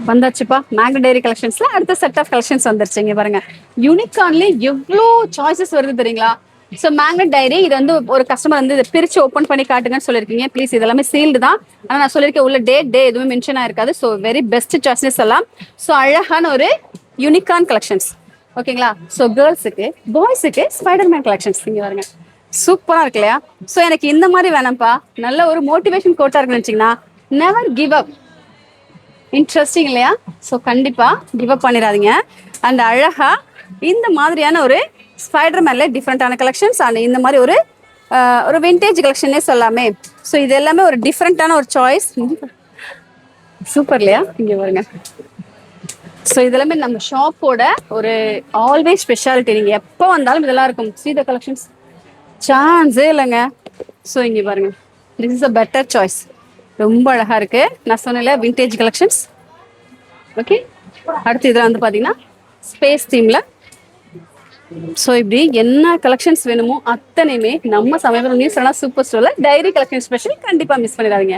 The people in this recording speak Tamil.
வந்தாச்சுப்பா மேங்கோ டைரி கலெக்ஷன்ஸ்ல அடுத்த செட் ஆஃப் கலெக்ஷன்ஸ் வந்துருச்சு. இங்க பாருங்க, யூனிகார்ன்லயே எவ்வளோ சாய்ஸஸ் வருது தெரியுங்களா? ஸோ மேங்கோ டைரி இது வந்து ஒரு கஸ்டமர் வந்து இதை பிரிச்சு ஓப்பன் பண்ணி காட்டுங்கன்னு சொல்லியிருக்கீங்க. ப்ளீஸ் இது எல்லாமே சீல்டு தான். ஆனால் நான் சொல்லியிருக்கேன் உள்ள டே எதுவுமே மென்ஷன் ஆயிருக்காது. ஸோ வெரி பெஸ்ட் சாய்ஸஸ் எல்லாம். ஸோ அழகான ஒரு யூனிகார்ன் கலெக்ஷன்ஸ். ஓகேங்களா? ஸோ கேர்ள்ஸுக்கு பாய்ஸுக்கு ஸ்பைடர்மேன் கலெக்ஷன்ஸ் இங்க பாருங்க, சூப்பரா இருக்கு இல்லையா? ஸோ எனக்கு இந்த மாதிரி வேணாம்ப்பா, நல்ல ஒரு மோட்டிவேஷன் கோட்டா இருக்குன்னு வச்சிங்கன்னா நெவர் கிவ் அப். இன்ட்ரெஸ்டிங் இல்லையா? ஸோ கண்டிப்பா கிவ் அப் பண்ணிடாதீங்க. அண்ட் அழகா இந்த மாதிரியான ஒரு ஸ்பைடர்மேன்ல டிஃப்ரெண்டான கலெக்ஷன்ஸ் அண்ட் இந்த மாதிரி ஒரு விண்டேஜ் கலெக்ஷனே சொல்லாமே. ஸோ இது எல்லாமே ஒரு டிஃப்ரெண்டான ஒரு சாய்ஸ். சூப்பர் இல்லையா? இங்க பாருங்க. ஸோ இதெல்லாமே நம்ம ஷாப்போட ஒரு ஆல்வேஸ் ஸ்பெஷாலிட்டி. நீங்க எப்போ வந்தாலும் இதெல்லாம் இருக்கும். சி த கலெக்ஷன்ஸ் சான்ஸே இல்லைங்க. ஸோ இங்க பாருங்க, this is a better choice. ரொம்ப அழகா இருக்கு. நான் சொன்னேன்ல விண்டேஜ் கலெக்ஷன்ஸ். ஓகே, அடுத்து இதில் வந்து பார்த்தீங்கன்னா ஸ்பேஸ் தீம்ல. ஸோ இப்படி என்ன கலெக்ஷன்ஸ் வேணுமோ அத்தனையுமே நம்ம சமயபுரம் நியூஸ் சூப்பர் ஸ்டோர்ல டைரி கலெக்ஷன் ஸ்பெஷல் கண்டிப்பாக மிஸ் பண்ணிடாதீங்க.